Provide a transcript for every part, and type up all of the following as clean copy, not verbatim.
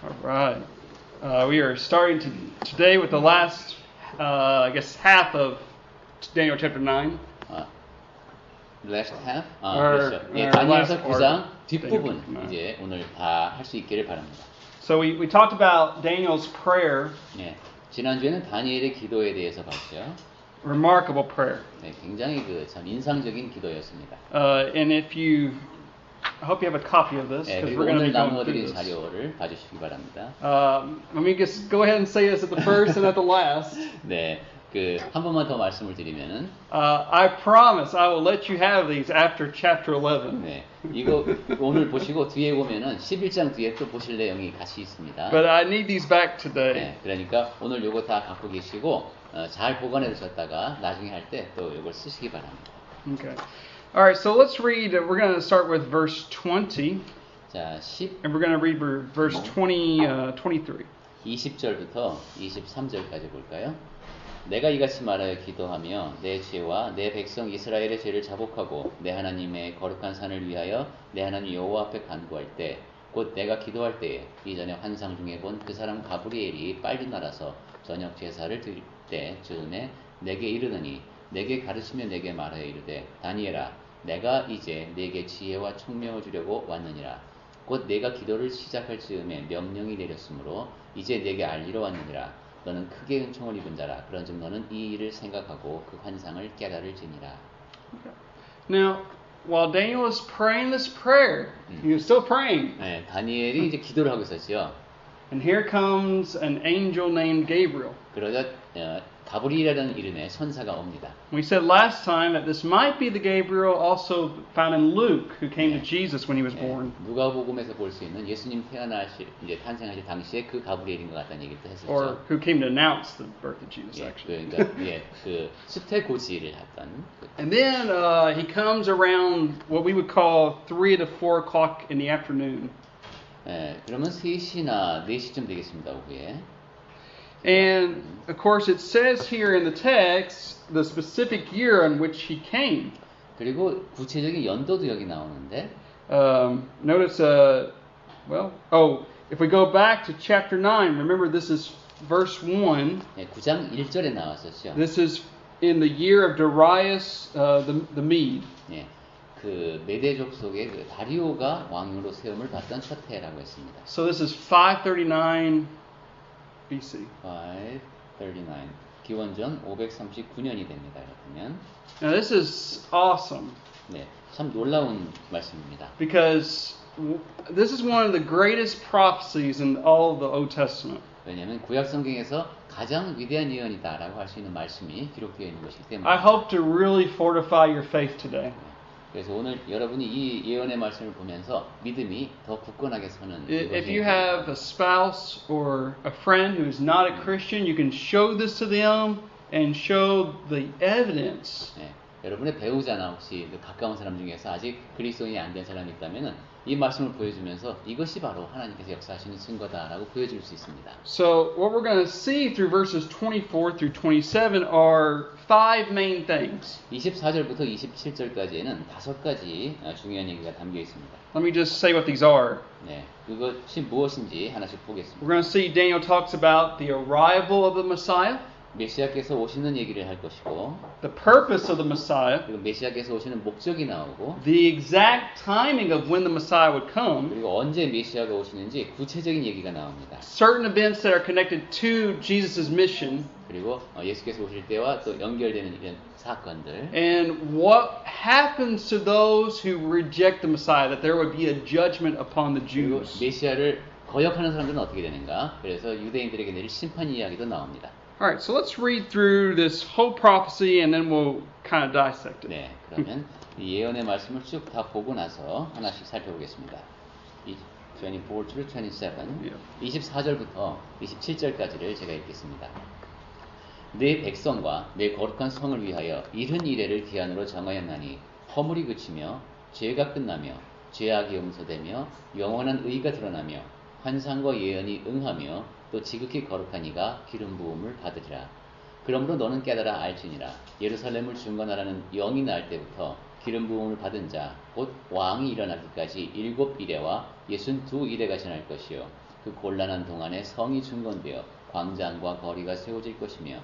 All right. We are starting today with the last, half of Daniel chapter 9. Last half? Or, 그렇죠. 예, or 다니엘서 last 9장 part. 뒷부분 Daniel. 이제 오늘 다 할 수 있기를 바랍니다. So we talked about Daniel's prayer. 예, 지난주에는 다니엘의 기도에 대해서 봤죠. Remarkable prayer. 네, 굉장히 참 인상적인 기도였습니다. And I hope you have a copy of this 예, because 그리고 we're going to 오늘 be going through 나누어드린 this. 자료를 봐주시기 바랍니다. Let me just go ahead and say this at the first and at the last. 네, 한 번만 더 말씀을 드리면은 I promise I will let you have these after chapter 11. 네, 이거 오늘 보시고 뒤에 보면은 11장 뒤에 또 보실 내용이 같이 있습니다. But I need these back today. 네, 그러니까 오늘 요거 다 갖고 계시고 잘 보관해 두셨다가 나중에 할 때 또 요걸 쓰시기 바랍니다. Okay. All right, so let's read. We're going to start with verse 20. 자, And we're going to read verse 23. 20절부터 23절까지 볼까요? 내가 이같이 말하여 기도하며 내 죄와 내 백성 이스라엘의 죄를 자복하고 내 하나님의 거룩한 산을 위하여 내 하나님 여호와 앞에 간구할 때 곧 내가 기도할 때에 이전에 환상 중에 본 그 사람 가브리엘이 빨리 날아서 저녁 제사를 드릴 때 즈음에 내게 이르더니 내게 가르치며 내게 말하여 이르되 다니엘아 내가 이제 내게 지혜와 총명을 주려고 왔느니라. 곧 내가 기도를 시작할 즈음에 명령이 내렸으므로 이제 내게 알리러 왔느니라. 너는 크게 은총을 입은 자라. 그런즉 너는 이 일을 생각하고 그 환상을 깨달을지니라. Now, while Daniel was praying this prayer, he was still praying. 네, 다니엘이 이제 기도를 하고 있었죠. And here comes an angel named Gabriel. 그러자 가브리엘이라는 이름의 선사가 옵니다. We said last time that this might be the Gabriel also found in Luke, who came to Jesus when he was born. 누가복음에서 볼 수 있는 예수님 이제 탄생하실 당시에 그 가브리엘인 것 같다는 얘기도 했었죠. Or who came to announce the birth of Jesus, 예, actually. 그러니까 그 수태고지를 했던. And then he comes around what we would call 3 to 4 o'clock in the afternoon. 예, 그러면 3시나 4시쯤 되겠습니다, 오후에. And of course it says here in the text the specific year on which he came. 그리고 구체적인 연도도 여기 나오는데. Notice, if we go back to chapter 9, remember this is verse 1. 예, 9장 1절에 나왔었죠. This is in the year of Darius the Mede. 예, 그 메대 족속의 그 다리오가 왕으로 세움을 받던 첫 해라고 했습니다. So this is 539 BC. 539. 기원전 539년이 됩니다. 그러면. Now this is awesome. 네, 참 놀라운 말씀입니다. Because this is one of the greatest prophecies in all of the Old Testament. 왜냐하면 구약 성경에서 가장 위대한 예언이다라고 할 수 있는 말씀이 기록되어 있는 것이기 때문에. I hope to really fortify your faith today. 그래서 오늘 여러분이 이 예언의 말씀을 보면서 믿음이 더 굳건하게 서는. If you have a spouse or a friend who is not a Christian, you can show this to them and show the evidence. 네, 여러분의 배우자나 혹시 가까운 사람 중에서 아직 그리스도인이 안 된 사람이 있다면은 이 말씀을 보여주면서 이것이 바로 하나님께서 역사하시는 증거다라고 보여줄 수 있습니다. So what we're going to see through verses 24 through 27 are 5 main things. 24절부터 27절까지에는 5가지 중요한 얘기가 담겨 있습니다. Let me just say what these are. 네, 그것이 무엇인지 하나씩 보겠습니다. We're going to see Daniel talks about the arrival of the Messiah. 메시아께서 오시는 얘기를 할 것이고, the purpose of the Messiah, 그리고 메시아께서 오시는 목적이 나오고, the exact timing of when the Messiah would come, 그리고 언제 메시아가 오시는지 구체적인 얘기가 나옵니다. certain events that are connected to Jesus' mission, 그리고 예수께서 오실 때와 또 연결되는 이런 사건들, and what happens to those who reject the Messiah, that there would be a judgment upon the 그리고 Jews. 메시아를 거역하는 사람들은 어떻게 되는가? 그래서 유대인들에게 내릴 심판 이야기도 나옵니다. All right, so let's read through this whole prophecy and then we'll kind of dissect it. 네, 그러면 이 예언의 말씀을 쭉 다 보고 나서 하나씩 살펴보겠습니다. 24 through 27, 24절부터 27절까지를 제가 읽겠습니다. 내 백성과 내 거룩한 성을 위하여 이른 이래를 기한으로 정하였나니 허물이 그치며 죄가 끝나며 죄악이 용서되며 영원한 의가 드러나며 환상과 예언이 응하며 또 지극히 거룩한 이가 기름 부음을 받으리라. 그러므로 너는 깨달아 알지니라. 예루살렘을 중건하라는 영이 날 때부터 기름 부음을 받은 자 곧 왕이 일어나기까지 7 이래와 62 이래가 지날 것이요 그 곤란한 동안에 성이 중건되어 광장과 거리가 세워질 것이며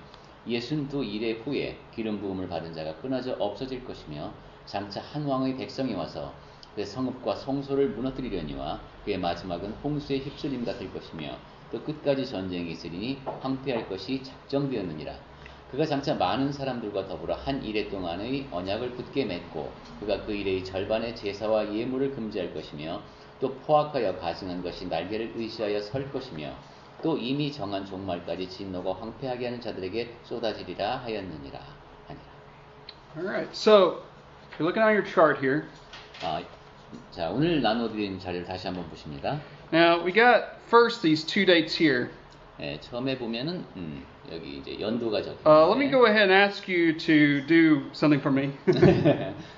62일의 후에 기름 부음을 받은 자가 끊어져 없어질 것이며 장차 한 왕의 백성이 와서 그 성읍과 성소를 무너뜨리려니와 그의 마지막은 홍수에 휩쓸림 같을 것이며 또 끝까지 전쟁이 있으리니 황폐할 것이 작정되었느니라. 그가 장차 많은 사람들과 더불어 한 일해 동안의 언약을 굳게 맺고 그가 그 일의 절반의 제사와 예물을 금지할 것이며 또 포악하여 가증한 것이 날개를 의지하여 설 것이며 또 이미 정한 종말까지 진노가 황폐하게 하는 자들에게 쏟아지리라 하였느니라 하니라. Alright, so if you're looking on your chart here, 자, 오늘 나눠드린 자료를 다시 한번 보십니다. now we got first these two dates here. 처음에 보면은 여기 이제 연도가 적혀 Let me go ahead and ask you to do something for me.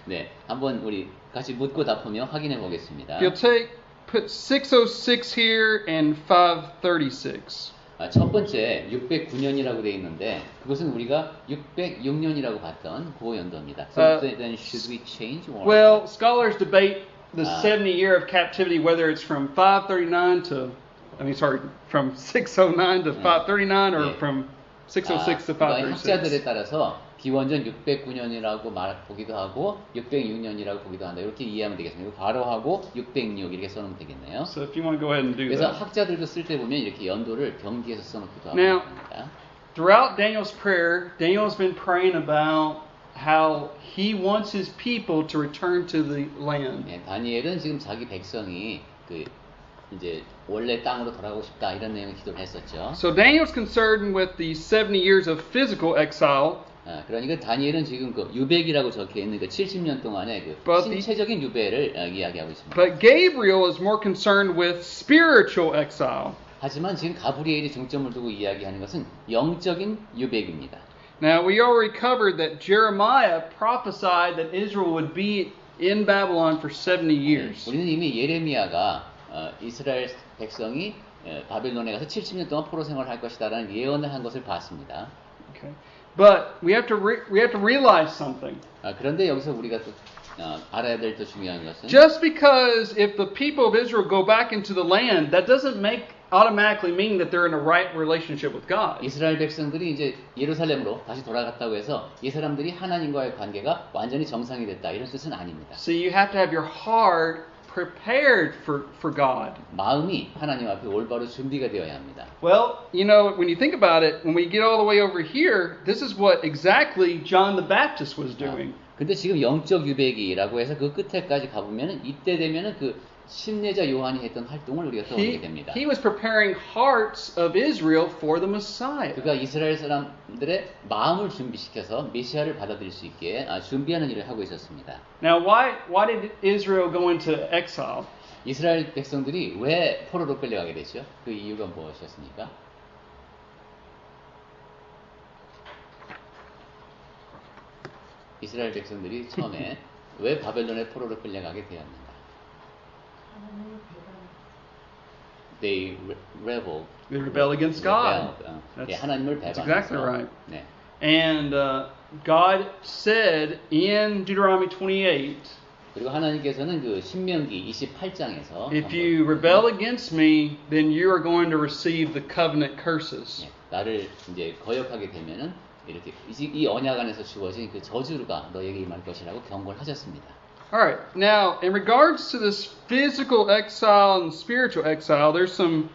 네, 한번 우리 같이 묻고 답하며 확인해 보겠습니다. You'll put 606 here and 536. 첫 번째 609년이라고 되어 있는데 그것은 우리가 606년이라고 봤던 그 연도입니다. So then should we change or? Well, scholars debate the 70 year of captivity, whether it's from 539 to, from 609 to 539 or from 606 to 그러니까 학자들에 536. 따라서 기원전 609년이라고 보기도 하고 606년이라고 보기도 한다. 이렇게 이해하면 되겠습니다. 괄호하고 606 이렇게 써놓으면 되겠네요. So if you want to go ahead and do 그래서 that. 학자들도 쓸 때 보면 이렇게 연도를 병기해서 써놓기도 하고 Now, 있습니다. Throughout Daniel's prayer, Daniel's been praying about how he wants his people to return to the land. 네, 다니엘은 지금 자기 백성이 이제 원래 땅으로 돌아가고 싶다 이런 내용의 기도를 했었죠. So Daniel's concerned with the 70 years of physical exile. 그러니까 다니엘은 지금 그 유백이라고 적혀 있는 그 70년 동안의 그 신체적인 유배를 이야기하고 있습니다. But Gabriel is more concerned with spiritual exile. 하지만 지금 가브리엘이 중점을 두고 이야기하는 것은 영적인 유백입니다. Now we already covered that Jeremiah prophesied that Israel would be in Babylon for 70 years. 우리는 이미 예레미야가 이스라엘 백성이 바벨론에 가서 70년 동안 포로 생활할 것이다라는 예언을 한 것을 봤습니다. Okay. But we have to realize something. 그런데 여기서 우리가 또 알아야 될 더 중요한 것은 Just because if the people of Israel go back into the land, that doesn't automatically mean that they're in a right relationship with God. 이스라엘 백성들이 이제 예루살렘으로 다시 돌아갔다고 해서 이 사람들이 하나님과의 관계가 완전히 정상이 됐다 이런 뜻은 아닙니다. So you have to have your heart prepared for God. 마음이 하나님 앞에 올바로 준비가 되어야 합니다. Well, when you think about it, when we get all the way over here, this is what exactly John the Baptist was doing. 근데 지금 영적 유배기라고 해서 그 끝에까지 가보면은 이때 되면은 그 심례자 요한이 했던 활동을 우리가 떠올리게 됩니다. He was preparing hearts of Israel for the Messiah. 그가 이스라엘 사람들의 마음을 준비시켜서 메시아를 받아들일 수 있게 준비하는 일을 하고 있었습니다. Now, why did Israel go into exile? 이스라엘 백성들이 왜 포로로 끌려가게 됐죠? 그 이유가 무엇이었습니까? 이스라엘 백성들이 처음에 왜 바벨론의 포로로 끌려가게 되었는가? They rebelled. They rebelled against God. 하나님을 That's 배반해서. exactly right. 네. And God said in Deuteronomy 28, 그리고 하나님께서는 그 신명기 28장에서 if you rebel against me, then you are going to receive the covenant curses. 나를 이제 거역하게 되면은 이렇게 이 언약 안에서 주어진 그 저주가 너에게 임할 것이라고 경고를 하셨습니다. Alright, now in regards to this physical exile and spiritual exile, there's some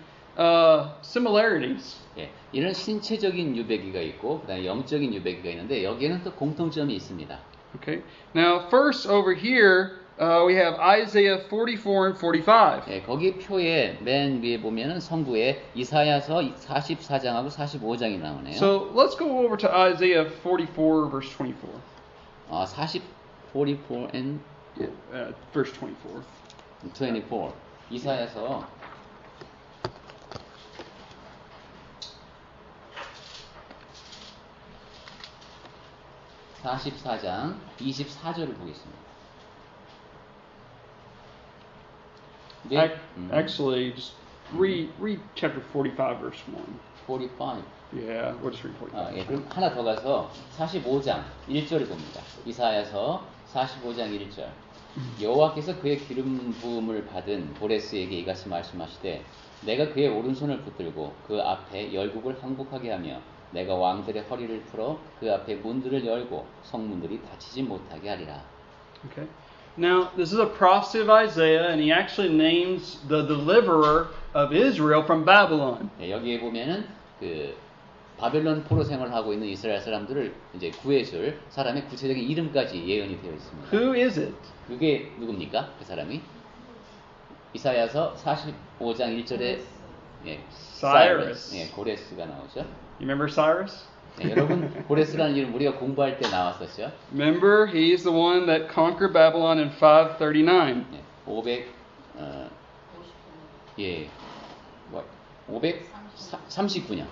similarities. 예, 이런 신체적인 유배기가 있고 그다음에 영적인 유배기가 있는데 여기에는 또 공통점이 있습니다. Okay, now first over here we have Isaiah 44 and 45. 예, 거기 표에 맨 위에 보면은 성부에 이사야서 44장하고 45장이 나오네요. So let's go over to Isaiah 44 verse 24. 44 and verse 24. 24. 이사야서 44장 24절을 보겠습니다. Actually, just read chapter 45 verse 1. 45. Yeah, we'll just read 45. 예, 그럼 하나 더 가서 45장 1절을 봅니다. 이사야서 45장 1절. 여호와께서 그의 기름 부음을 받은 보레스에게 이같이 말씀하시되 내가 그의 오른손을 붙들고 그 앞에 열국을 항복하게 하며 내가 왕들의 허리를 풀어 그 앞에 문들을 열고 성문들이 닫히지 못하게 하리라. Okay. Now, this is a prophecy of Isaiah, and he actually names the deliverer of Israel from Babylon. 네, 여기에 보면은 그 바벨론 포로 생활을 하고 있는 이스라엘 사람들을 이제 구해줄 사람의 구체적인 이름까지 예언이 되어 있습니다. Who is it? 그게 누굽니까? 그 사람이? 이사야서 45장 1절에 예, Cyrus. 예, 고레스가 나오죠. You remember Cyrus? 네, 여러분 고레스라는 이름 우리가 공부할 때 나왔었죠. Remember, he's the one that conquered Babylon in 539. 예, 539년,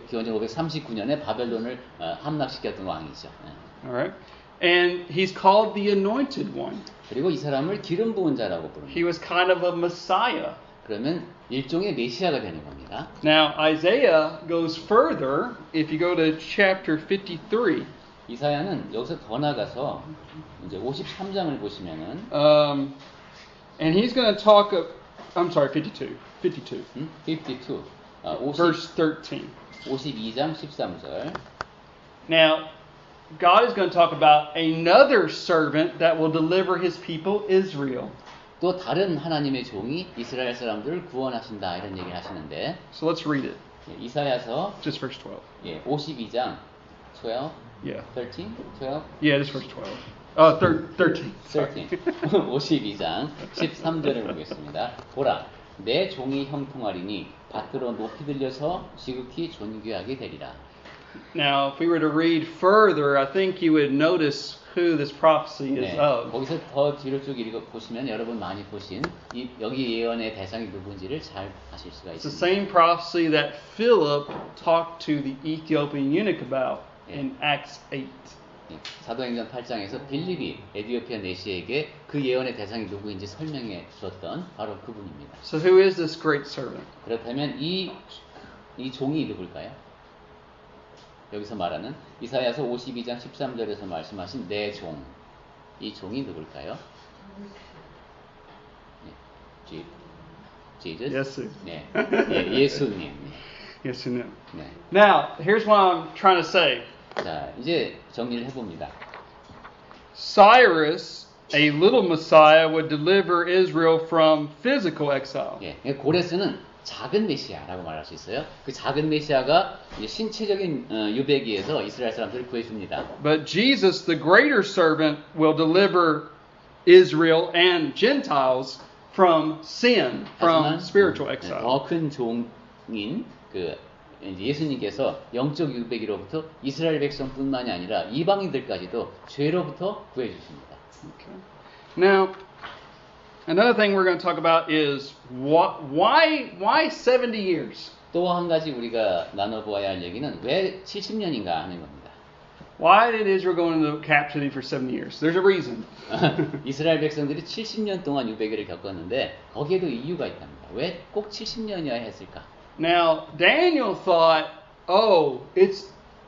기원전 539년에 바벨론을 함락시켰던 왕이죠. 예. All right. And he's called the Anointed One. 그리고 이 사람을 기름 부은 자라고 부릅니다. He was kind of a Messiah. 그러면 일종의 메시아가 되는 겁니다. Now, Isaiah goes further. If you go to chapter 53, 이사야는 여기서 더 나가서 이제 53장을 보시면은 and he's going to talk of, I'm sorry, 52. 52. 52. Verse 13. 52장 13절. Now, God is going to talk about another servant that will deliver his people Israel. 또 다른 하나님의 종이 이스라엘 사람들을 구원하신다 이런 얘기를 하시는데 So let's read it. 예, 이사야서 Just verse 12. 예, 52장 12, Yeah. 13, 12, Yeah, just verse 12. 13. 13, 52장 13절을 보겠습니다. 보라, 내 종이 형통하리니 밭으로 높이 들려서 지극히 존귀하게 되리라. Now, if we were to read further, I think you would notice who this prophecy is 네, of. 거기서 더 뒤로 쭉 읽어 보시면 여러분 많이 보신 여기 예언의 대상이 누군지를 잘 아실 수가 It's the 있습니다. same prophecy that Philip talked to the Ethiopian eunuch about in Acts 8. 예, 사도행전 8장에서 빌립이 에디오피아 내시에게 그 예언의 대상이 누구인지 설명해 줬던 바로 그분입니다. So who is this great servant? 그렇다면 이 종이 누굴까요? 여기서 말하는 이사야서 52장 13절에서 말씀하신 내 종, 이 종이 누굴까요? 네, Jesus? 예수. 네, 예, 예수님. 예수님. 네. Now, here's what I'm trying to say. 자, 이제 정리를 해봅니다. Cyrus, a little Messiah, would deliver Israel from physical exile. 예, 고레스는 작은 메시아라고 말할 수 있어요. 그 작은 메시아가 이제 신체적인 유배기에서 이스라엘 사람들을 구해줍니다. But Jesus, the greater servant, will deliver Israel and Gentiles from sin, from spiritual exile. 더 큰 종인 그 예수님께서 영적 유배기로부터 이스라엘 백성뿐만이 아니라 이방인들까지도 죄로부터 구해주십니다. Okay. Now, another thing we're going to talk about is why 70 years? 또 한 가지 우리가 나눠보아야 할 얘기는 왜 70년인가 하는 겁니다. Why did Israel go into captivity for 70 years? There's a reason. 이스라엘 백성들이 70년 동안 유배기를 겪었는데 거기에도 이유가 있답니다. 왜 꼭 70년이어야 했을까? Now, Daniel thought, oh,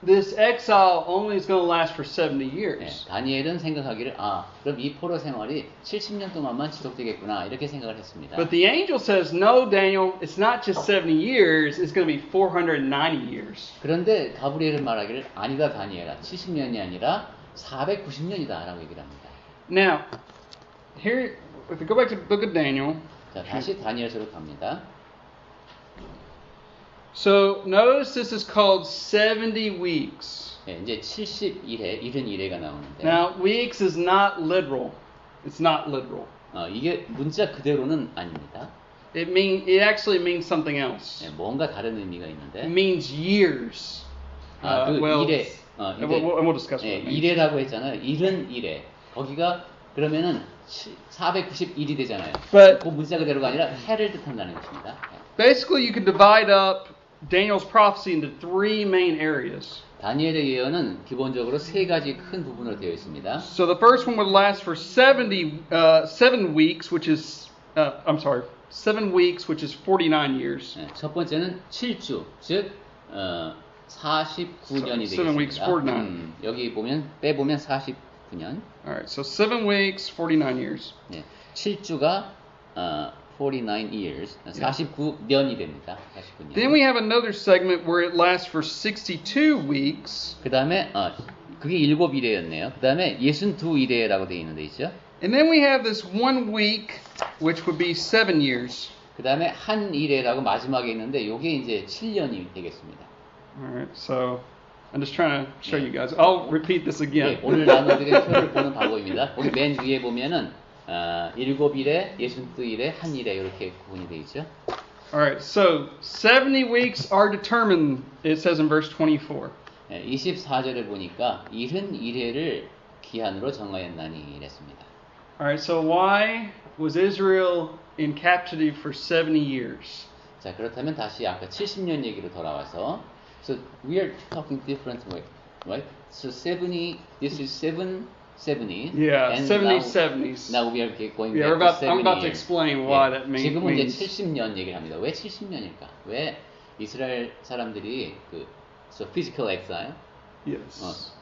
this exile only is going to last for 70 네, years. 다니엘은 생각하기를 그럼 이 포로 생활이 70년 동안만 지속되겠구나 이렇게 생각을 했습니다. But the angel says, no, Daniel, it's not just 70 years, it's going to be 490 years. 그런데 가브리엘은 말하기를 아니다 다니엘아 70년이 아니라 490년이다라고 얘기를 합니다. Now, here, if we go back to the book of Daniel, 자, 다시 다니엘서로 갑니다. so notice this is called 70 weeks. 네, 이제 70일에 71회가 나오는데 Now, weeks is not literal. It's not literal. 이게 문자 그대로는 아닙니다. It actually means something else. 네, 뭔가 다른 의미가 It 있는데 means years. 그 well, 일에 and we'll discuss what it means. 일회라고 했잖아요. 일은 일회. 거기가 그러면은 491이 되잖아요. But- 그 문자 그대로가 아니라 해를 뜻한다는 것입니다. Basically, you can divide up Daniel's prophecy into three main areas. 다니엘의 예언은 기본적으로 세 가지 큰 부분으로 되어 있습니다. So the first one would last for 7 weeks, which is, 7 weeks, which is 49 years. 네, 첫 번째는 7주, 즉 49년이 So, 7 weeks, 되겠습니다. 49. 여기 보면 빼보면 49년. All right, so 7 weeks, 49 years. 네, 7주가 49 years. 49년이 됩니다. 49년. Then we have another segment where it lasts for 62 weeks. 그 다음에 그게 7일에였네요. 그 다음에 62일에라고 되어 있는데 있죠. And then we have this 1 week, which would be 7 years. 그 다음에 한 일에라고 마지막에 있는데 요게 이제 7년이 되겠습니다. Alright, so I'm just trying to show you guys. I'll repeat this again. 네, 오늘 나눠드린 표를 보는 방법입니다. 거기 맨 위에 보면은 7일에, 62일에, 한 일에 이렇게 구분이 되어 있죠. Alright, so 70 weeks are determined, it says in verse 24. 24절에 보니까 71회를 기한으로 정하였나니 이랬습니다. Alright, so why was Israel in captivity for 70 years? 자, 그렇다면 다시 아까 70년 얘기로 돌아와서 So we are talking different way, right? So 70, this is 70, Yeah, and 70, now, 70s. now we are going Yeah, back to 70 I'm about to years. explain why 예, that means. 지금은 이제 70년 얘기를 합니다. 왜 70년일까? 왜 이스라엘 사람들이 so physical exile, Yes.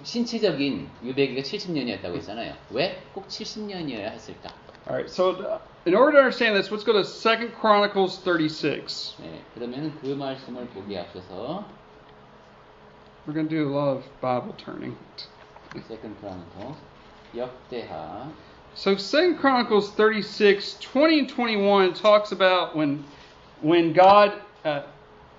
신체적인 유배기가 70년이었다고 했잖아요. 왜 꼭 70년이어야 했을까? Alright, so in order to understand this, let's go to 2 Chronicles 36. 네, 그러면 그 말씀을 보기에 앞서서 We're going to do a lot of Bible turning. Second Chronicles 역대하 So 2 Chronicles 36, 20 and 21 talks about when God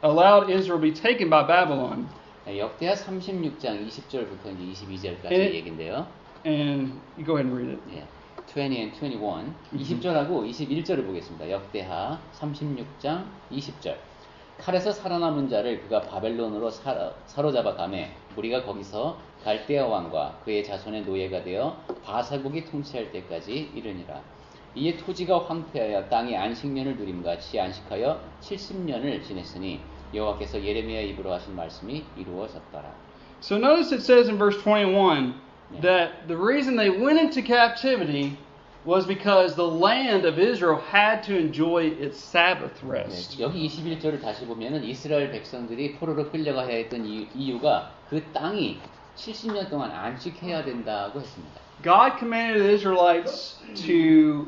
allowed Israel to be taken by Babylon. 역대하 36장 20절부터 이제 22절까지 얘기인데요. And you go ahead and read it. 예, 20 and 21 20절하고 21절을 보겠습니다. 역대하 36장 20절 칼에서 살아남은 자를 그가 바벨론으로 사로잡아 가매 우리가 거기서 갈대아 왕과 그의 자손의 노예가 되어 바사국이 통치할 때까지 이르니라. 이에 토지가 황폐하여 땅이 안식년을 누림같이 안식하여 70년을 지냈으니 여호와께서 예레미야 입으로 하신 말씀이 이루어졌더라. So notice it says in verse 21 that the reason they went into captivity was because the land of Israel had to enjoy its Sabbath rest. 네, 여기 21절을 다시 보면은 이스라엘 백성들이 포로로 끌려가야 했던 이유가 그 땅이 70년 동안 안식해야 된다고 했습니다. God commanded the Israelites to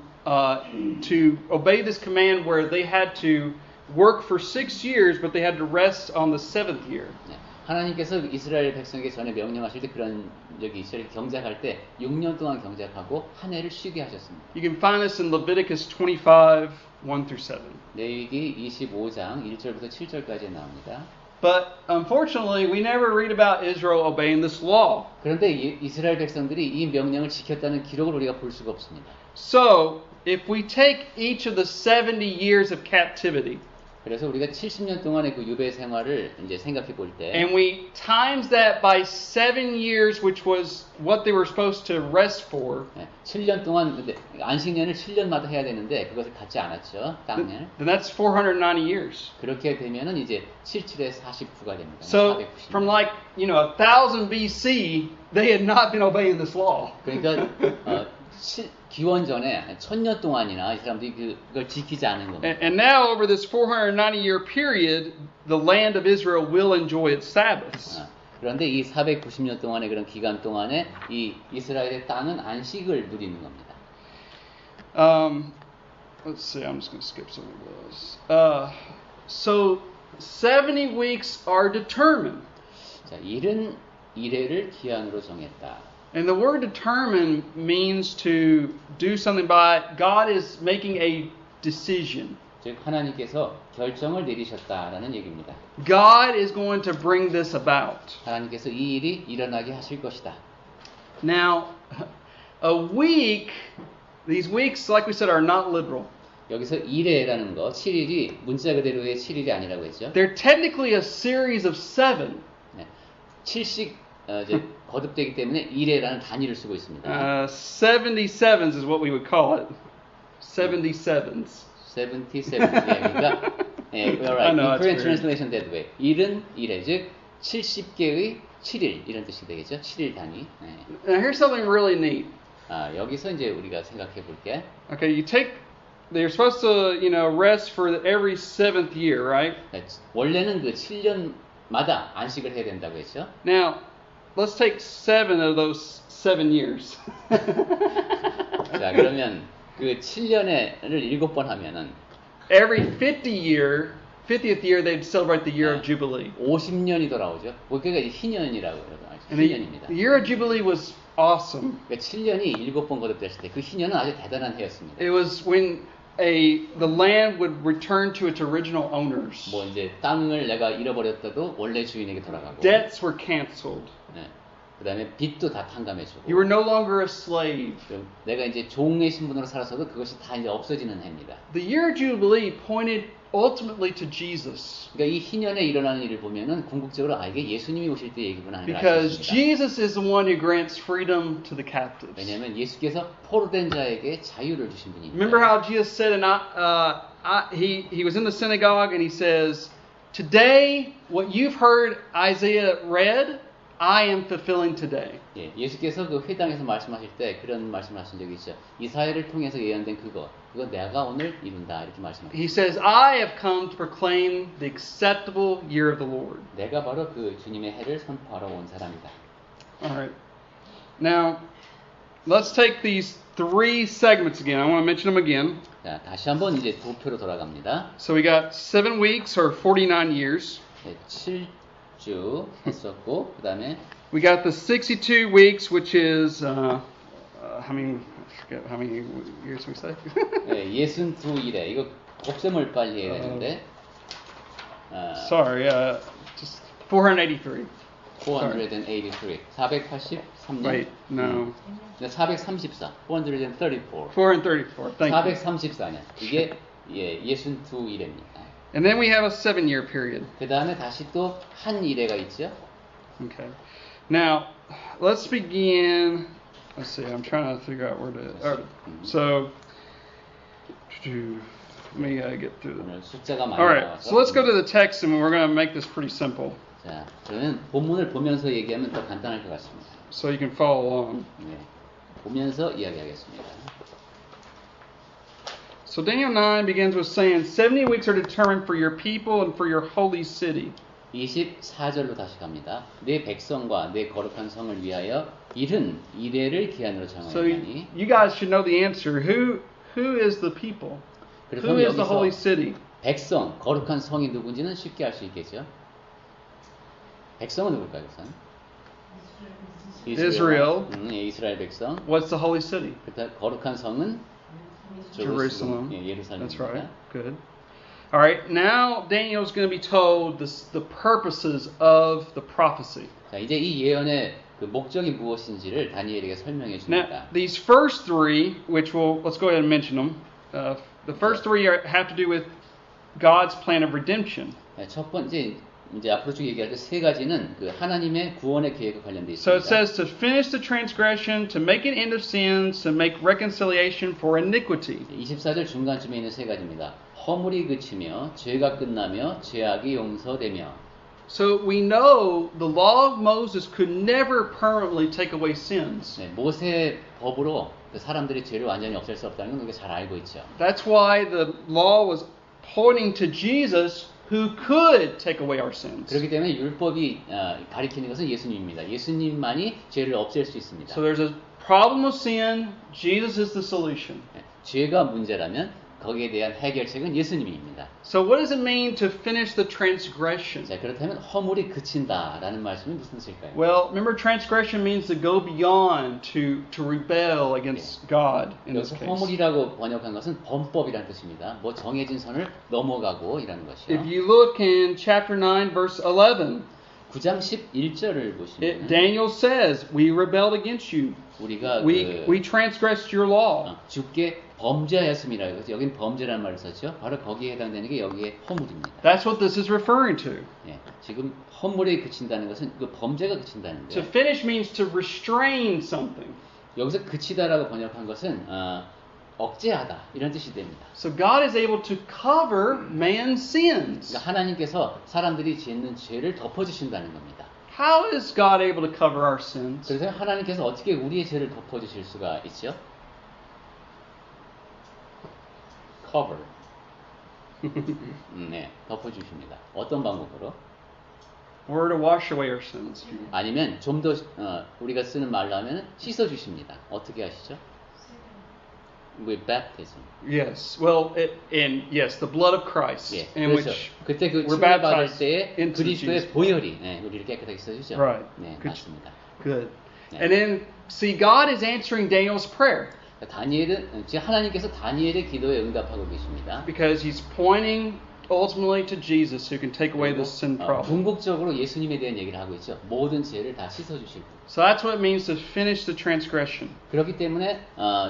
obey this command where they had to work for 6 years, but they had to rest on the 7th year. 네, 하나님께서 이스라엘 백성에게 전에 명령하실 때 그런 적이 이스라엘 경작할 때 6년 동안 경작하고 한 해를 쉬게 하셨습니다. You can find this in Leviticus 25, 1 through 7. 레위기 25장 1절부터 7절까지 나옵니다. But unfortunately, we never read about Israel obeying this law. 그런데 이스라엘 백성들이 이 명령을 지켰다는 기록을 우리가 볼 수가 없습니다. So, if we take each of the 70 years of captivity, 그래서 우리가 70년 동안의 그 유배 생활을 이제 생각해 볼 때, and we times that by 7 years, which was what they were supposed to rest for, 7년 동안 근데 안식년을 7년마다 해야 되는데 그것을 갖지 않았죠. 땅을. then that's 490 years. 그렇게 되면은 이제 77에 49가 됩니다. So 490년. from 1000 BC, they had not been obeying this law. 그러니까 기원 전에 1000년 동안이나 이 사람들이 그걸 지키지 않은 겁니다. And now over this 490-year period, the land of Israel will enjoy its Sabbaths. 그런데 이 490년 동안의 그런 기간 동안에 이 이스라엘의 땅은 안식을 누리는 겁니다. Let's see, I'm just going to skip some of those. So 70 weeks are determined. 자, 71회를 기한으로 정했다. And the word determine means to do something by, God is making a decision. 즉 하나님께서 결정을 내리셨다라는 얘기입니다. God is going to bring this about. 하나님께서 이 일이 일어나게 하실 것이다. Now, a week, these weeks, like we said, are not literal. 여기서 1회라는 거, 7일이 문자 그대로의 7일이 아니라고 했죠. They're technically a series of 7. 네, 7씩 이제 거듭되기 때문에 1회라는 단위를 쓰고 있습니다. 77s is what we would call it. 77s. 77. 예, 그러니까 we're right. In Korean translation that way. 1회, 즉 70개의 7일 이런 뜻이 되겠죠. 7일 단위. 네. Now here's something really neat. 여기서 이제 우리가 생각해 볼게. Okay, they're supposed to, rest for every 7th year, right? 네, 원래는 그 7년마다 안식을 해야 된다고 했죠. Now, let's take 7 of those 7 years. 자, 그러면 그 7년에를 7번 하면은 every 50th year they'd celebrate the year of Jubilee. 50년이 돌아오죠. 그러니까 이제 희년이라고 그러죠. And the 희년입니다. year of Jubilee was awesome. 그러니까 7년이 7번 거듭됐을 때 그 희년은 아주 대단한 해였습니다. It was when the land would return to its original owners. 뭐 이제 땅을 내가 잃어버렸다도 원래 주인에게 돌아가고. Debts were canceled. 네. 그다음에 빚도 다 탕감해주고. You were no longer a slave. 내가 이제 종의 신분으로 살아서도 그것이 다 이제 없어지는 해입니다. The year of Jubilee pointed ultimately to Jesus. 그러니까 이 희년에 일어나는 일을 보면은 궁극적으로 이게 예수님이 오실 때 얘기구나 하는 걸 알 Because 수 있습니다. Jesus is the one who grants freedom to the captives. 왜냐하면 예수께서 포로된 자에게 자유를 주신 분이니까. Remember how Jesus said, he was in the synagogue and he says, "Today, what you've heard Isaiah read, I am fulfilling today." 예, 예수께서 그 회당에서 말씀하실 때 그런 말씀을 하신 적이 있죠. 이사야를 통해서 예언된 그거 내가 오늘 이룬다 이렇게 말씀하셨어요. He says, "I have come to proclaim the acceptable year of the Lord." 내가 바로 그 주님의 해를 선포하러 온 사람이다. All right. Now, let's take these three segments again. I want to mention them again. 자, 다시 한번 이제 도표로 돌아갑니다. So we got 7 weeks or 49 years. 네, 7주 했었고 그다음에 We got the 62 weeks, which is how many? I forget how many years we say. 네, 62일에 이거 곱셈을 빨리 해야 되는데 Sorry, just 483. 483, 483년. Wait, no. 434, 434. 434. Thank you. 434년. 이게 예, 62일입니다. And then we have a 7-year period. 그 다음에 다시 또 한 일회가 있죠. Okay. Now, let's begin. Let's see. I'm trying to figure out where to. So, let me get through 오늘 this. 숫자가 많이 All right. 나와서. So let's go to the text, and we're going to make this pretty simple, 자, 저는 본문을 보면서 얘기하면 더 간단할 것 같습니다. so you can follow along. 네, 보면서 이야기하겠습니다. So Daniel 9 begins with saying, 70 weeks are determined for your people and for your holy city. 24절로 다시 갑니다. 내 백성과 내 거룩한 성을 위하여 72일을 기한으로 So 정하였나니. you guys should know the answer. Who is the people? 그래서 Who is the holy 여기서 city? 백성, 거룩한 성이 누군지는 쉽게 알 수 있겠죠. 백성은 누굴까요, 우선? Israel. 예, 이스라엘 백성. What's the holy city? 그다음 거룩한 성은 Jerusalem. 예, 예루살렘입니다. That's right. Good. All right. Now Daniel's going to be told the purposes of the prophecy. 자, 이제 이 예언의 그 목적이 무엇인지를 다니엘에게 설명해 Now 줍니다. these first three, which let's go ahead and mention them. The first three have to do with God's plan of redemption. 네, 첫 번째 이제 앞으로 쭉 얘기할 때 세 가지는 그 하나님의 구원의 계획과 관련돼 So it 있습니다. says to finish the transgression, to make an end of sins, to make reconciliation for iniquity. 24절 중간쯤에 있는 세 가지입니다. 허물이 그치며 죄가 끝나며 죄악이 용서되며. So we know the law of Moses could never permanently take away sins. 네, 모세 법으로 그 사람들의 죄를 완전히 없앨 수 없다는 건 우리가 잘 알고 있죠. That's why the law was pointing to Jesus, who could take away our sins. 그렇기 때문에 율법이 가리키는 것은 예수님입니다. 예수님만이 죄를 없앨 수 있습니다. So there's a problem of sin. Jesus is the solution. 네, 죄가 문제라면 거기에 대한 해결책은 예수님입니다. So what does it mean to finish the transgression? 자, 그렇다면 허물이 그친다라는 말씀이 무슨 뜻일까요? Well, remember transgression means to go beyond, to rebel against God in this 여기서 case. 허물이라고 번역한 것은 범법이라는 뜻입니다. 뭐 정해진 선을 넘어가고 이라는 것이요. If you look in chapter 9, verse 11, 9장 11절을 보시면 Daniel says, we rebelled against you. 우리가 We transgressed your law. 주께 범죄하였음이라. 그래서 여긴 범죄라는 말을 썼죠. 바로 거기에 해당되는 게 여기에 허물입니다. That's what this is referring to. 예, 지금 허물에 그친다는 것은 그 범죄가 그친다는데. To finish means to restrain something. 여기서 그치다라고 번역한 것은 억제하다 이런 뜻이 됩니다. So God is able to cover man's sins. 그러니까 하나님께서 사람들이 짓는 죄를 덮어주신다는 겁니다. How is God able to cover our sins? 그래서 하나님께서 어떻게 우리의 죄를 덮어주실 수가 있죠? cover. 네, 덮어주십니다. 어떤 방법으로? Or to wash away our sins. 아니면 좀 더 우리가 쓰는 말로 하면 씻어주십니다. 어떻게 하시죠? with baptism. Yes. Well, and yes, the blood of Christ, 예, in 그렇죠. which 그때 그 we're 침을 받을 baptized 때 into 그리스도의 Jesus. 보혈이 우리를 깨끗하게 씻어주죠. Right. 네, Good. 맞습니다. Good. 네. And then see, God is answering Daniel's prayer 다니엘은 지금 하나님께서 다니엘의 기도에 응답하고 계십니다. because he's pointing ultimately to Jesus, who can take away the sin problem. 궁극적으로 예수님에 대한 얘기를 하고 있죠. 모든 죄를 다 씻어주실 분. So that's what it means to finish the transgression. 그렇기 때문에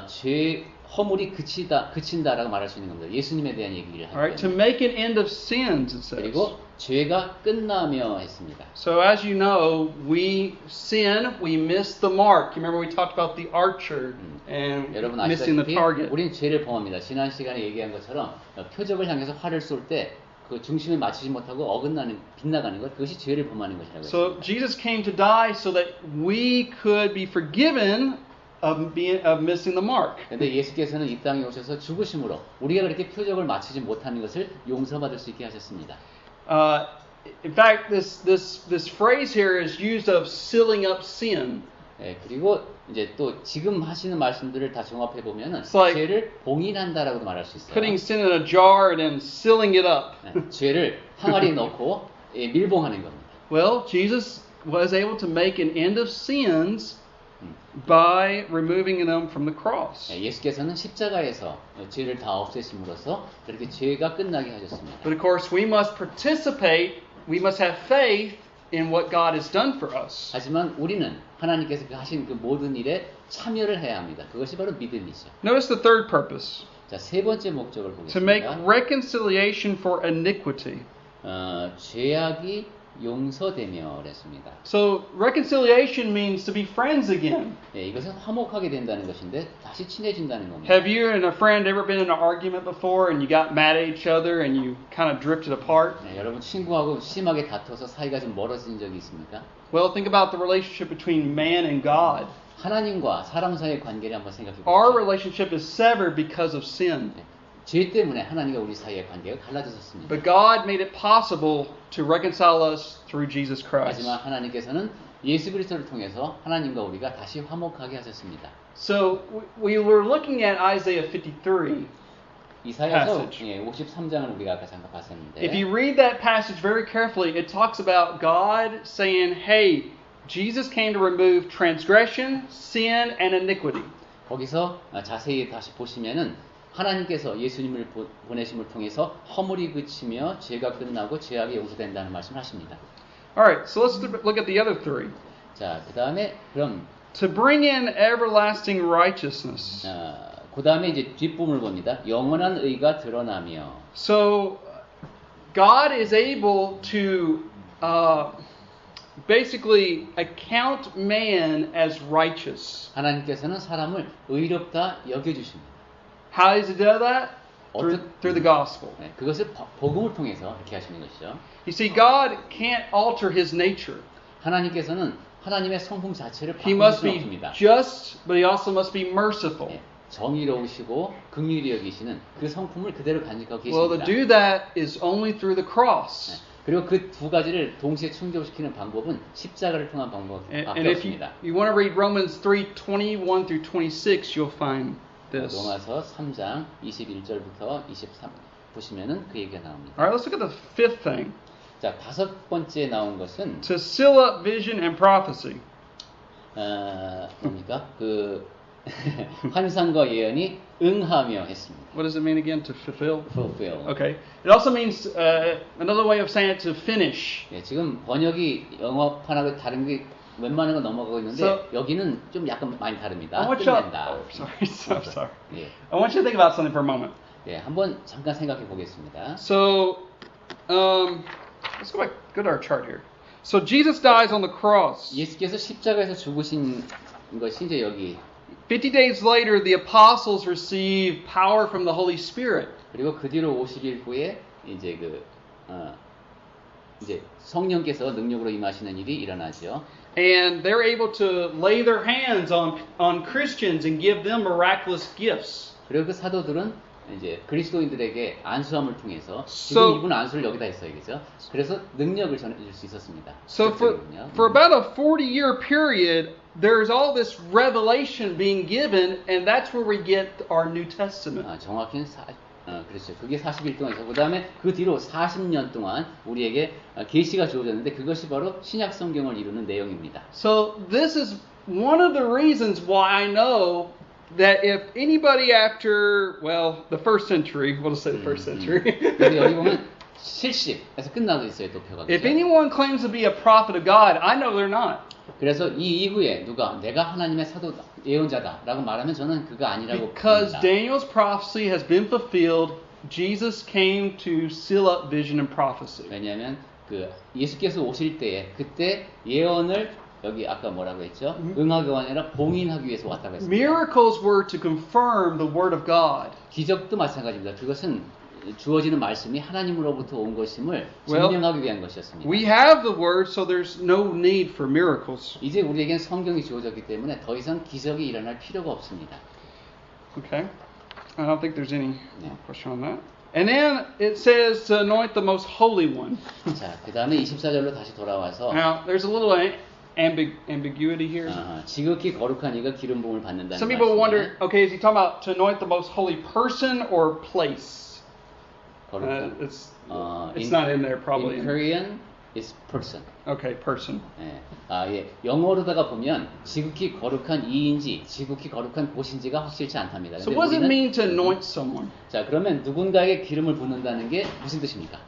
죄 허물이 그친다라고 말할 수 있는 겁니다. 예수님에 대한 얘기를 All right, 하기 to 때문에. make an end of sins, it says. 그리고 죄가 끝나며 했습니다. So as you know, we sin, we miss the mark. You remember we talked about the archer and 여러분 missing the 아시다시피 target. 우리는 죄를 범합니다. 지난 시간에 얘기한 것처럼 표적을 향해서 활을 쏠 때 그 중심을 맞추지 못하고 어긋나는 빗나가는 것 그것이 죄를 범하는 것이라고 So 했습니다. Jesus came to die so that we could be forgiven of missing the mark. 그런데 예수께서는 이 땅에 오셔서 죽으심으로 우리가 그렇게 표적을 맞추지 못하는 것을 용서받을 수 있게 하셨습니다. In fact, this phrase here is used of sealing up sin. 예, 그리고 이제 또 지금 하시는 말씀들을 다 종합해 보면은 like 죄를 봉인한다라고도 말할 수 있어요. Putting sin in a jar and then sealing it up. 예, 죄를 항아리에 넣고 밀봉하는 겁니다. Well, Jesus was able to make an end of sins by removing them from the cross. 예, 예수께서는 십자가에서 죄를 다 없애심으로써 그렇게 죄가 끝나게 하셨습니다. But of course, we must participate. We must have faith in what God has done for us. 하지만 우리는 하나님께서 하신 그 모든 일에 참여를 해야 합니다. 그것이 바로 믿음이죠. Notice the third purpose. 자, 세 번째 목적을 To make 보겠습니다. reconciliation for iniquity. 죄악이 용서되며 그랬습니다. So reconciliation means to be friends again. 예, 이것은 화목하게 된다는 것인데 다시 친해진다는 겁니다. Have you and a friend ever been in an argument before and you got mad at each other and you kind of drifted apart? 네, 여러분 친구하고 심하게 다퉈서 사이가 좀 멀어진 적이 있습니까? Well, think about the relationship between man and God. 하나님과 사람 사이의 관계를 한번 생각해 Our 보십시오. relationship is severed because of sin. 죄 때문에 하나님과 우리 사이의 관계가 갈라졌습니다. But God made it possible to reconcile us through Jesus Christ. 하지만 하나님께서는 예수 그리스도를 통해서 하나님과 우리가 다시 화목하게 하셨습니다. So we were looking at Isaiah 53. 이사야서 passage. 53장을 우리가 아까 잠깐 봤었는데 If you read that passage very carefully, it talks about God saying, hey, Jesus came to remove transgression, sin, and iniquity. 거기서 자세히 다시 보시면은 하나님께서 예수님을 보내심을 통해서 허물이 그치며 죄가 끝나고 죄악이 용서된다는 말씀을 하십니다. Alright, so let's look at the other three. 자, 그 다음에 그럼 To bring in everlasting righteousness. 그 다음에 이제 뒷부분을 봅니다. 영원한 의가 드러나며. So God is able to basically account man as righteous. 하나님께서는 사람을 의롭다 여겨주십니다. How does he do that? Through the gospel. 네, 그것을 복음을 통해서 이렇게 하시는 것이죠. You see, God can't alter his nature. 하나님께서는 하나님의 성품 자체를 He 바꿀 must 수는 be 없습니다. just, but he also must be merciful. 네, 정의로우시고 긍휼히 여기시는 그 성품을 그대로 간직하고 Well, to 계십니다. do that is only through the cross. 그리고 그 두 가지를 동시에 충족시키는 방법은 십자가를 통한 방법밖에 And if 없습니다. you want to read Romans 3:21 through 26, you'll find this. 로마서 3장 21절부터 23 보시면은 그 얘기가 나옵니다. All right, let's look at the fifth thing. 자, 다섯 번째 나온 것은 To seal up vision and prophecy. 뭡니까? 그 환상과 예언이 응하며 했습니다. What does it mean again? To fulfill? fulfill. Okay. It also means another way of saying it, to finish. 예, 지금 번역이 영어판하고 다른 게 웬만한 거 넘어가고 있는데 So- 여기는 좀 약간 많이 다릅니다. I want you. 끝낸다. Sorry. 예, I want you to think about something for a moment. 예, 한번 잠깐 생각해 보겠습니다. So, let's go to our chart here. So Jesus dies on the cross. 예수께서 십자가에서 죽으신 것이 이제 여기 50 days later, the apostles receive power from the Holy Spirit. 그리고 그 뒤로 50일 후에 이제 이제 성령께서 능력으로 임하시는 일이 일어나죠. And they're able to lay their hands on Christians and give them miraculous gifts. 그리고 그 사도들은 이제 그리스도인들에게 안수함을 통해서 So- 지금 이분 안수를 여기다 했어야겠죠. 그래서 능력을 전해줄 수 있었습니다. So for 그렇죠, 능력. about a 40-year period, there's all this revelation being given, and that's where we get our New Testament. 정확히는 그렇죠. 그게 40일 동안 있었고, 그 다음에 그 뒤로 40년 동안 우리에게 계시가 주어졌는데 그것이 바로 신약 성경을 이루는 내용입니다. So this is one of the reasons why I know that if anybody after, well, the first century, we'll just say the first century. 그래서 여기 보면 70에서 끝나고 있어요, 도표가. If 그렇죠? anyone claims to be a prophet of God, I know they're not. 그래서 이 이후에 누가 내가 하나님의 사도다, 예언자다라고 말하면 저는 그가 아니라고 Because 봅니다. Daniel's prophecy has been fulfilled, Jesus came to seal up vision and prophecy. 왜냐하면 그 예수께서 오실 때에 그때 예언을 여기 아까 뭐라고 했죠? 응하기가 아니라 봉인하기 위해서 왔다고 했습니다. Miracles were to confirm the word of God. 기적도 마찬가지입니다. 그것은 주어지는 말씀이 하나님으로부터 온 것임을 Well, 증명하기 위한 것이었습니다. We have the word, so there's no need for miracles. 이제 우리에겐 성경이 주어졌기 때문에 더 이상 기적이 일어날 필요가 없습니다. Okay. I don't think there's any Yeah. question on that. And then it says to anoint the most holy one. 자, 그 다음에 24절로 다시 돌아와서 Now, there's a little ambiguity here. 지극히 거룩한 이가 기름 부음을 받는다는 Some people 말씀이에요. wonder, okay, is he talking about to anoint the most holy person or place? 거룩한. It's not in there probably. In Korean, it's person. Okay, person. 예. 예. 영어로다가 보면 지극히 거룩한 이인지 지극히 거룩한 곳인지가 확실치 않답니다. So 근데 what does it 우리는- mean to anoint someone? 자, 그러면 누군가에게 기름을 붓는다는 게 무슨 뜻입니까?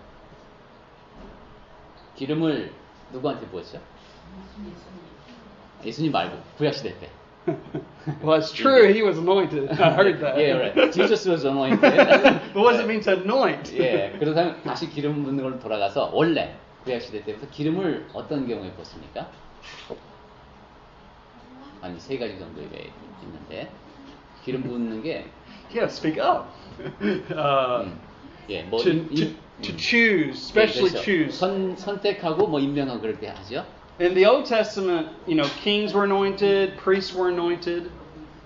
기름을 누구한테 부었죠? 예수님 말고 구약시대 때. Well, it's true. He was anointed. I heard that. Yeah, right. Jesus was anointed. But what does it mean to anoint? 예, 그렇다면 다시 기름 붓는 걸로 돌아가서 원래 구약시대 때부터 기름을 어떤 경우에 부었습니까? 아니, 세 가지 정도가 있는데 기름 붓는 게 Yeah, speak up. 예, 뭐 To choose, specially 그렇죠. choose. 선택하고 뭐 임명하고 그럴 때 하죠. In the Old Testament, kings were anointed, priests were anointed,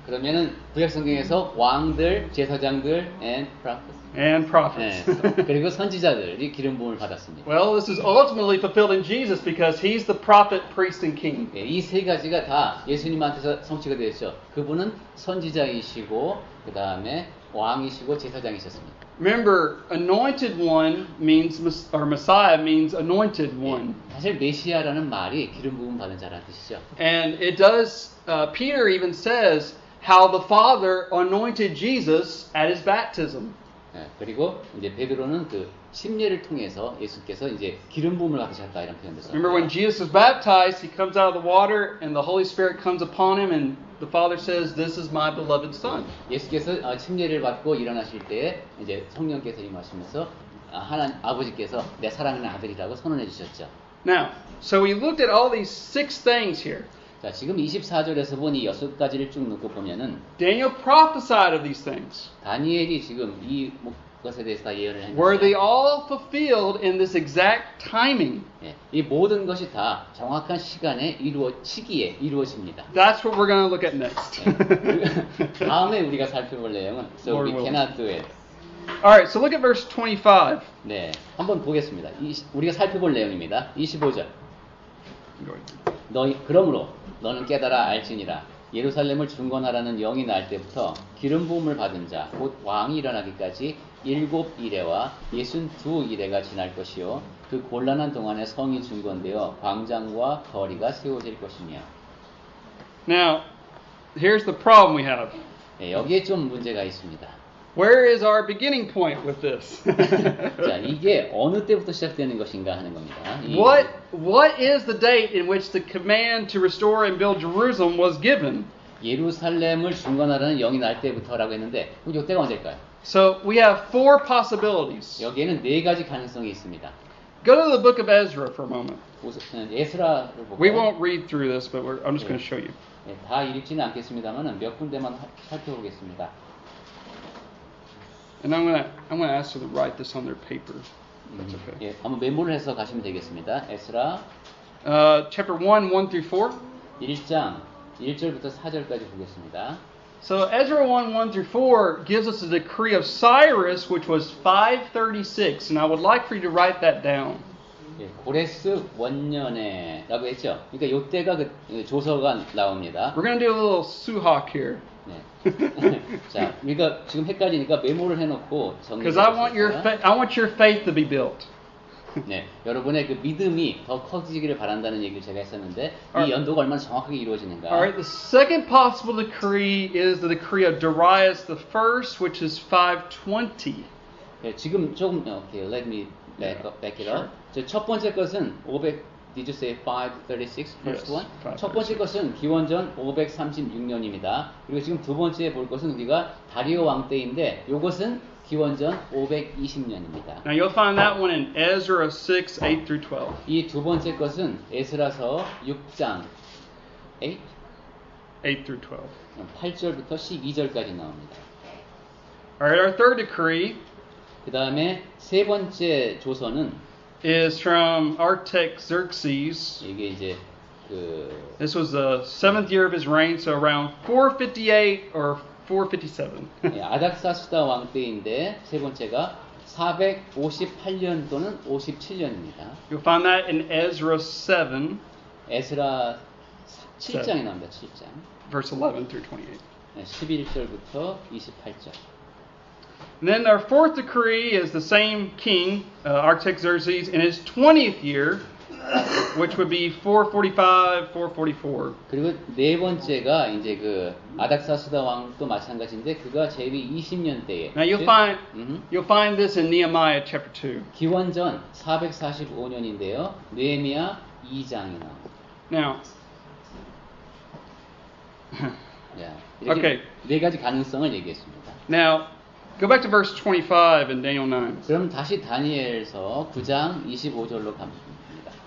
그러면은 구약 성경에서 왕들, 제사장들, and prophets. and prophets. 네, 그리고 선지자들이 기름 부음을 받았습니다. Well, this is ultimately fulfilled in Jesus because he's the prophet, priest, and king. 이 세 가지가 다 예수님한테서 성취가 되었죠. 그분은 선지자이시고 그 다음에 왕이시고 제사장이셨습니다. Remember, anointed one means, or Messiah means anointed one. 사실 메시아라는 말이 기름 부음 받은 자라는 뜻이죠. And it does, Peter even says how the Father anointed Jesus at his baptism. 예, 그리고 이제 베드로는 그 심례를 통해서 예수께서 이제 기름 부음을 받으셨다 이런 표현도 써요. Remember when Jesus was baptized, he comes out of the water and the Holy Spirit comes upon him and the Father says, "This is my beloved Son." 예수께서 침례를 받고 일어나실 때 이제 성령께서 임하시면서 하나님 아버지께서 내 사랑하는 아들이라고 선언해 주셨죠. Now, so we looked at all these 6 things here. 자, 지금 24절에서 본 이 6가지를 쭉 놓고 보면은 Daniel prophesied of these things. 다니엘이 지금 이 것에 대해서 다 예언을 했는데 Were they all fulfilled in this exact timing? 예, 이 모든 것이 다 정확한 시기에 이루어집니다. That's what we're going to look at next. 다음에 우리가 살펴볼 내용은 So Lord we willing. cannot do it. All right, so look at verse 25. 네, 한번 보겠습니다. 우리가 살펴볼 내용입니다. 25절. 그러므로 너는 깨달아 알지니라. 예루살렘을 중건하라는 영이 날 때부터 기름 부음을 받은 자, 곧 왕이 일어나기까지 7이레와 62이레가 지날 것이요. 그 곤란한 동안에 성이 중건되어 광장과 거리가 세워질 것이며. Now, here's the problem we have. 네, 여기에 좀 문제가 있습니다. Where is our beginning point with this? 자, 이게 어느 때부터 시작되는 것인가 하는 겁니다. What is the date in which the command to restore and build Jerusalem was given? 예루살렘을 중건하라는 영이 날 때부터라고 했는데 그럼 이때가 언제일까요? So we have 4 possibilities. 여기에는 4가지 가능성이 있습니다. Go to the book of Ezra for a moment. 에스라를 보고 We won't read through this, but I'm just going to show you. 다 읽지는 않겠습니다만 몇 군데만 살펴보겠습니다. And I'm going to ask you to write this on their paper. That's okay. 예, 한번 메모를 해서 가시면 되겠습니다. 에스라 Chapter 1, 1 through 4. 1장 1절부터 4절까지 보겠습니다. So Ezra 1 through 4 gives us a decree of Cyrus, which was 536, and I would like for you to write that down. 예, 고레스 원년에라고 했죠. 그러니까 요때가 그 조서가 나옵니다. We're going to do a little suhawk here. 네. 자, 그러니까 지금 헷갈리니까 메모를 해놓고 Because I want your faith to be built. 네, 여러분의 그 믿음이 더 커지기를 바란다는 얘기를 제가 했었는데 이 연도가 얼마나 정확하게 이루어지는가. Alright, the second possible decree is the decree of Darius the First, which is 520. 네, 지금 조금 okay, let me back it up. 첫 번째 것은 500. Did you say 536? First Yes, one? 536. 첫 번째 것은 기원전 536년입니다. 그리고 지금 두 번째 볼 것은 우리가 다리오 왕 때인데 이것은 기원전 520년입니다. Now you'll find that one in Ezra 6, 8 through 12. 이 두 번째 것은 에스라서 6장 8? 8 through 12. 8절부터 12절까지 나옵니다. Alright, our third decree 그 다음에 세 번째 조서는 is from Artaxerxes. 이게 이제 그 This was the 7th year of his reign, so around 458 or 457. 아닥사스다 왕 때인데 세 번째가 458년 또는 57년입니다. You'll find that in Ezra 7, 에스라 7장에 나옵니다. 7장. verse 11 through 28. 11절부터 28절. And then our fourth decree is the same king, Artaxerxes, in his 20th year, which would be 445, 444. 그리고 네 번째가 이제 그 아닥사스다 왕도 마찬가지인데 그가 제위 20년 때에. Now you'll find this in Nehemiah chapter 2. 기원전 445년인데요. 느헤미야 2장에 나옵니다. Now, 야, 이렇게 Okay. 네 가지 가능성을 얘기했습니다. now, go back to verse 25 in Daniel 9. 그럼 다시 다니엘서 9장 25절로 갑니다.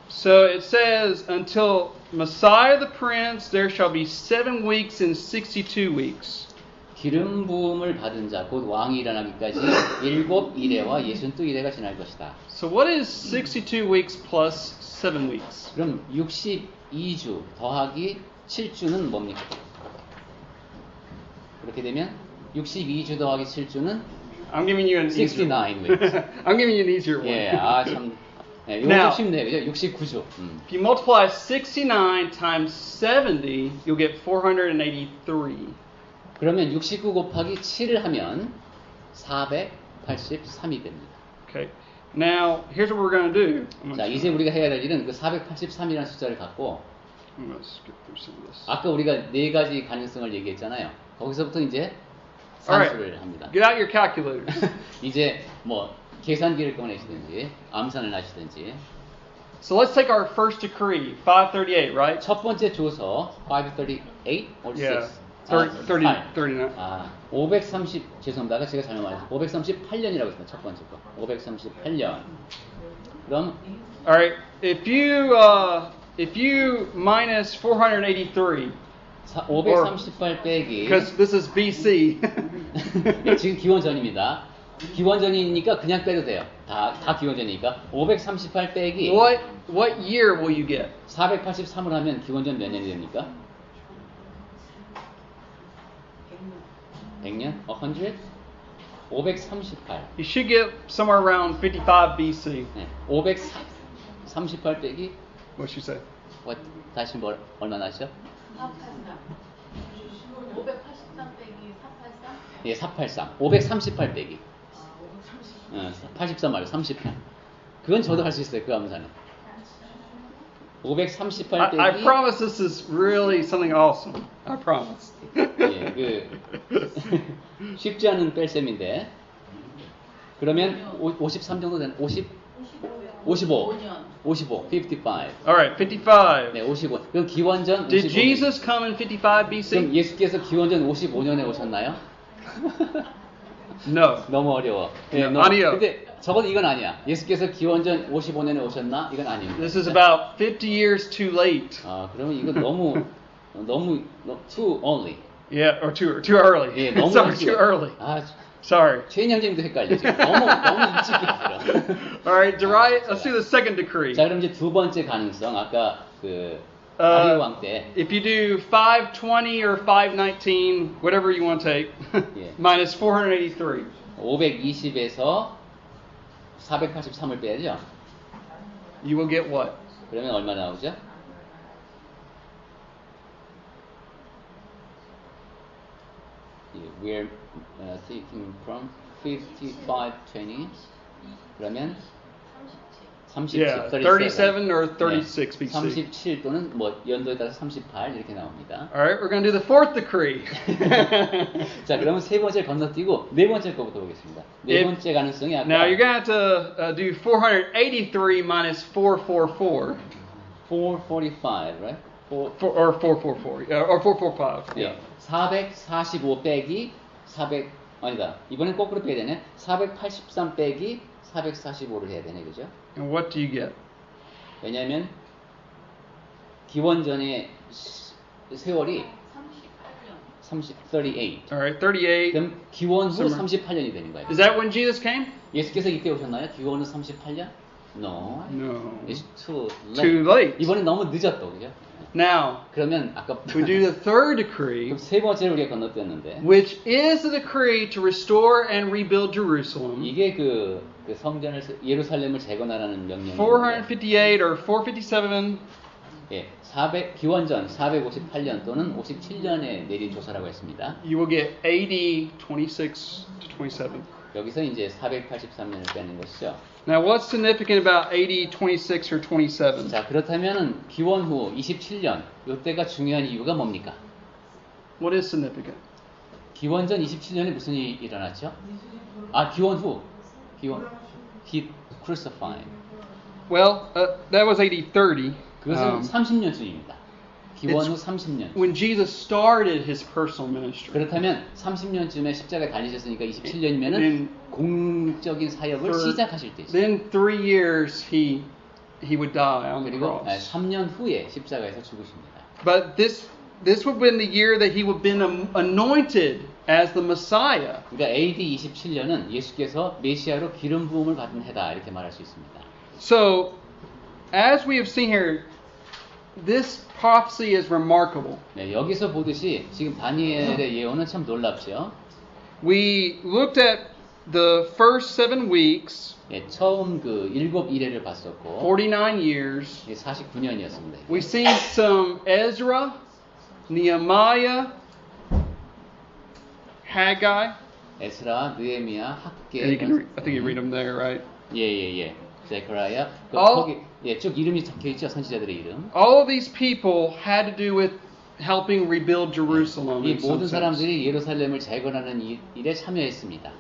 So it says, until Messiah the Prince, there shall be 7 weeks and 62 weeks. 기름 부음을 받은 자, 곧 왕이 일어나기까지 7일에와 62일에가 지날 것이다. So what is 62 weeks plus 7 weeks? 그럼 62주 더하기 7주는 뭡니까? 그렇게 되면 62주 더하기 7주는 I'm giving you an easier 69 weeks. I'm giving you an easier one. 예, 아 참. 네, 이거 Now, 좀 쉽네요. 그죠? 69주. If you multiply 69 times 70, you'll get 483. 그러면 69 곱하기 7을 하면 483이 됩니다. Okay. Now, here's what we're going to do. 자, 이제 우리가 해야 될 일은 그 483이라는 숫자를 갖고 I'm going to skip through some of this. 아까 우리가 네 가지 가능성을 얘기했잖아요. 거기서부터 이제 Alright. 산수를 합니다. Get out your calculators. 이제 뭐 계산기를 꺼내시든지 암산을 하시든지. So let's take our first decree, 538, right? 첫 번째 조서 538 or 6? Yeah. 39. 아, 530 죄송합니다. 아까 제가 잘못 말했어요. 538년이라고 했습니다. 첫 번째 거. 538년. 그럼 All right. If you minus 483, 538 빼기 because this is BC. 지금 기원전입니다. 기원전이니까 그냥 빼도 돼요. 다 기원전이니까 538 빼기 What year will you get? 483을 하면 기원전 몇 년이 됩니까? 100년? 100? 538. You should get somewhere around 55 BC. 네, 538 빼기 What you say? 다시 얼마나 하시죠? 583 빼기 483? 예, 483. 538 빼기. 83 말고 30편. 그건 저도 할 수 있어요. 그 암산은. 538 빼기. I promise this is really something awesome. I promise. 예, 쉽지 않은 뺄셈인데. 그러면 53 정도 되는 55. 55. All right, 55. 네, 55. 그럼 기원전 55년. Did Jesus come in 55 그럼 BC? 예수께서 기원전 55년에 오셨나요? No. 너무 어려워. 예, 아니요. 근데 적어도 이건 아니야. 예수께서 기원전 55년에 오셨나? 이건 아닙니다. This is about 50 years too late. 아, 그러면 이거 너무 too only. Yeah, or too early. 예, 너무 Sorry, 일찍. too early. 아, Sorry. 최인 형제님도 헷갈려 지금. 너무 일찍 들어. All right, let's do the second decree. 자, 그럼 이제 두 번째 가능성. 아까 그 다윗 왕 때. If you do 520 or 519, whatever you want to take, 예. minus 483. 520에서 483을 빼야죠. You will get what? 그러면 얼마 나오죠? We're taking from 5520. 그러면 37, Yeah, 37 or 36 BC. 37 또는 뭐 연도에 따라서 38 이렇게 나옵니다. All right, we're going to do the fourth decree. 자, 그러면 세 번째 건너뛰고 네 번째 거부터 보겠습니다. 네 번째 가능성이 아까 Now you're going to have to do 483 minus 444. 445, right? Or 444. Or 445. 예, 445 빼기 400 아니다. 이번엔 거꾸로 빼야 되네. 483 빼기 445를 해야 되네, 그죠? And what do you get? 왜냐하면 기원전의 세월이 38. All right, 38. 그럼 기원 후 Summer. 38년이 되는 거예요. Is that when Jesus came? 예수께서 이때 오셨나요? 기원 후 38년? No. No. It's too late. Too late. 이번엔 너무 늦었다, 그죠? Now, 그러면 아까 we do the third decree, 그럼 세 번째를 우리가 건너뛰었는데 which is the decree to restore and rebuild Jerusalem. 이게 그 성전을 예루살렘을 재건하라는 명령인데 458 or 457. 예, 기원전 458년 또는 57년에 내린 조사라고 했습니다. You will get AD 26 to 27. 여기서 이제 483년을 빼는 것이죠. Now, what's significant about AD 26 or 27? 자, 그렇다면은 기원 후 27년 이때가 중요한 이유가 뭡니까? What is significant? 기원전 27년에 무슨 일이 일어났죠? 아, 기원 후 he crucified. Well, that was AD 30. 그것은 30년쯤입니다. 기원 후 30년. When Jesus started his personal ministry. 그렇다면 30년쯤에 십자가에 달리셨으니까 27년이면은 Then 공적인 사역을 for- 시작하실 때죠. Then 3 years he would die on the 그리고 cross. 3년 후에 십자가에서 죽으십니다. But this would have been the year that he would have been anointed as the Messiah. 그러니까 AD 27년은 예수께서 메시아로 기름 부음을 받은 해다 이렇게 말할 수 있습니다. So, as we have seen here, this prophecy is remarkable. 네, 여기서 보듯이 지금 다니엘의 예언은 참 놀랍죠. We looked at the first 7 weeks, 네, 처음 그 7일회를 봤었고 49 years. 49년이었습니다. We've seen some Ezra, Nehemiah, Haggai. 에스라, 느헤미야, 학계. I think you read them there, right? 예. 제크라야. All- 거기 쭉 이름이 적혀 있죠, 선지자들의 이름. All of these people had to do with helping rebuild Jerusalem. 이 in some 모든 sense. 사람들이 예루살렘을 재건하는 일에 참여했습니다.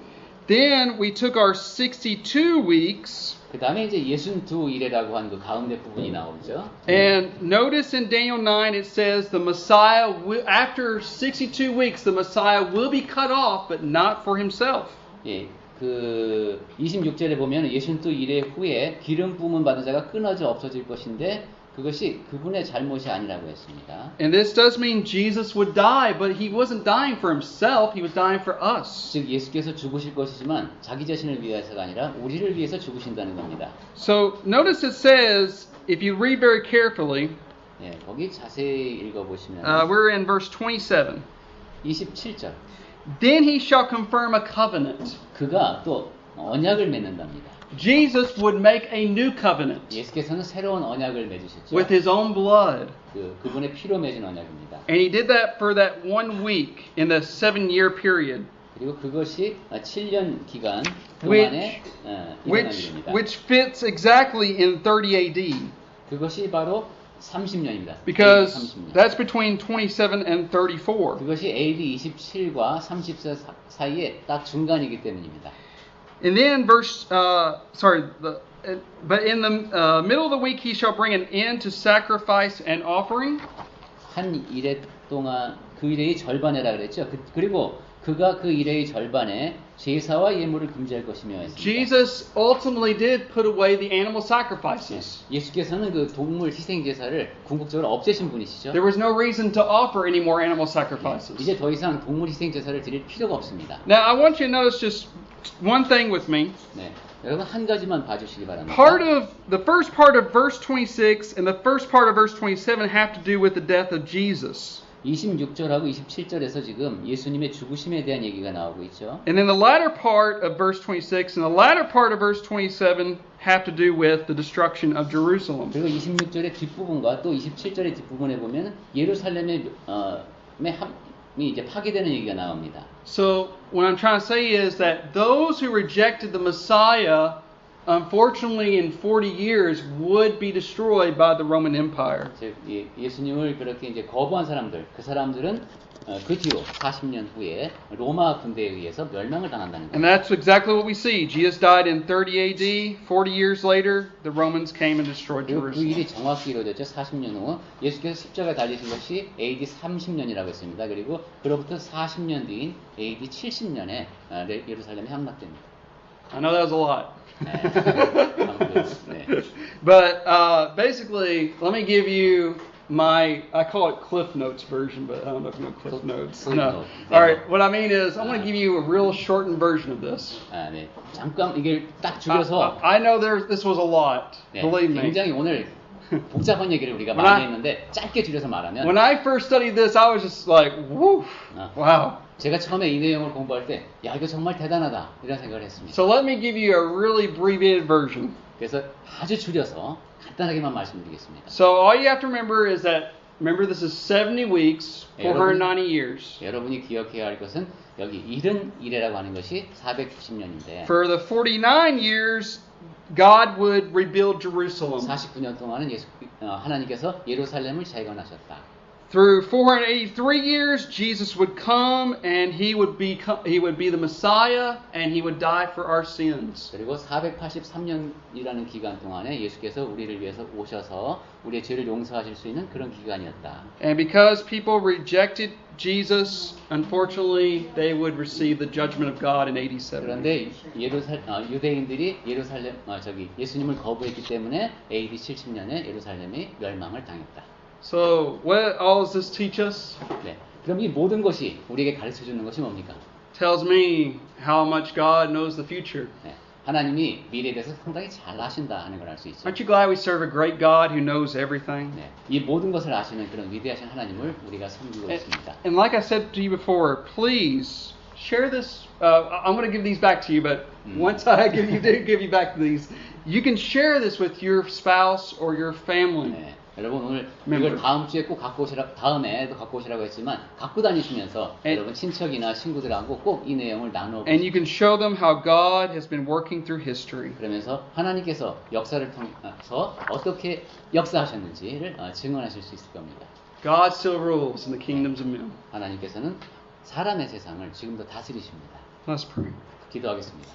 Then we took our 62 weeks, 그 다음에 이제 62일이라고 한 그 가운데 부분이 나오죠. and notice in Daniel 9 it says the Messiah, after 62 weeks, the Messiah will be cut off, but not for himself. 예, 그 26절에 보면 62일의 후에 기름 부음을 받은 자가 끊어져 없어질 것인데 그것이 그분의 잘못이 아니라고 했습니다. And this does mean Jesus would die, but he wasn't dying for himself, he was dying for us. 즉 예수께서 죽으실 것이지만 자기 자신을 위해서가 아니라 우리를 위해서 죽으신다는 겁니다. So notice it says, if you read very carefully, 예, 거기 자세히 읽어보시면 we're in verse 27. 27절 Then he shall confirm a covenant. 그가 또 언약을 맺는답니다. Jesus would make a new covenant 예수께서는 새로운 언약을 맺으셨죠. with his own blood. 그분의 피로 맺은 언약입니다. And he did that for that 1 week in the 7-year period, 그리고 그것이 7년 기간 동안에 일어난 일입니다. which fits exactly in 30 AD, 그것이 바로 30년입니다. because 30년. that's between 27 and 34. 그것이 AD 27과 34 사이에 딱 중간이기 때문입니다. And then but in the middle of the week he shall bring an end to sacrifice and offering. 한 일회 동안 그 일회의 절반에라 그랬죠. 그리고 그가 그 일회의 절반에 제사와 예물을 금지할 것이며 했습니다. Jesus ultimately did put away the animal sacrifices. 예수께서는 그 동물 희생 제사를 궁극적으로 없애신 분이시죠. There was no reason to offer any more animal sacrifices. 이제 더 이상 동물 희생 제사를 드릴 필요가 없습니다. Now I want you to notice just one thing with me. 네, 여러분 한 가지만 봐주시기 바랍니다. The first part of verse 26 and the first part of verse 27 have to do with the death of Jesus. 26절하고 27절에서 지금 예수님의 죽으심에 대한 얘기가 나오고 있죠. And then the latter part of verse 26 and the latter part of verse 27 have to do with the destruction of Jerusalem. 그리고 26절의 뒷부분과 또 27절의 뒷부분에 보면 예루살렘의 함이 이제 파괴되는 얘기가 나옵니다. So what I'm trying to say is that those who rejected the Messiah, unfortunately in 40 years would be destroyed by the Roman Empire. 즉 예수님을 그렇게 이제 거부한 사람들, 그 사람들은 그 뒤로 40년 후에 로마 군대에 의해서 멸망을 당한다는 And 거예요. that's exactly what we see. Jesus died in 30 AD. 40 years later, the Romans came and destroyed 그리고 그 Jerusalem. 일이 정확히 이루어졌죠. 40년 후 예수께서 십자가에 달리신 것이 AD 30년이라고 했습니다. 그리고 그로부터 40년 뒤인 AD 70년에 예루살렘이 함락됩니다. I know that was a lot. 네. But basically, let me give you I call it Cliff Notes version, but I don't know if you know Cliff Notes. Cliff No. Notes. All right, what I mean is I'm going to give you a real shortened version of this. 네. 잠깐 이게 딱 줄여서 I know this was a lot. 네, Believe me. 굉장히 오늘 복잡한 얘기를 우리가 많이 했는데 짧게 줄여서 말하면 When I first studied this, I was just like, woo, wow. 제가 처음에 이 내용을 공부할 때 야 이거 정말 대단하다 이런 생각을 했습니다. So let me give you a really abbreviated version. 그래서 아주 줄여서 간단하게만 말씀드리겠습니다. So all you have to remember is that this is 70 weeks, 490 years. 여러분이 기억해야 할 것은 여기 71회라고 하는 것이 490년인데 For the 49 years, God would rebuild Jerusalem. 49년 동안은 하나님께서 예루살렘을 재건하셨다. Through 483 years, Jesus would come and he would be the Messiah and he would die for our sins. 그리고 483년이라는 기간 동안에 예수께서 우리를 위해서 오셔서 우리의 죄를 용서하실 수 있는 그런 기간이었다. And because people rejected Jesus, unfortunately, they would receive the judgment of God in AD 70. 그런데 유대인들이 예수님을 거부했기 때문에 AD 70년에 예루살렘이 멸망을 당했다. So, what all does this teach us? 네. 그럼 이 모든 것이 우리에게 가르쳐 주는 것이 뭡니까? Tells me how much God knows the future. 네. 하나님이 미래에 대해서 상당히 잘 아신다 하는 걸 알 수 있죠. Aren't you glad we serve a great God who knows everything? 네. 이 모든 것을 아시는 그런 위대하신 하나님을 우리가 섬기고 있습니다. And like I said to you before, please share this. I'm going to give these back to you, but once I give you back these, you can share this with your spouse or your family. 네. 여러분 오늘 이걸 다음 주에 꼭 다음에도 갖고 오시라고 했지만 갖고 다니시면서 여러분 친척이나 친구들하고 꼭 이 내용을 나누어 And you can show them how God has been working through history. 그러면서 하나님께서 역사를 통해서 어떻게 역사하셨는지를 증언하실 수 있을 겁니다. God still rules in the kingdoms of men. 하나님께서는 사람의 세상을 지금도 다스리십니다. Let's pray. 기도하겠습니다.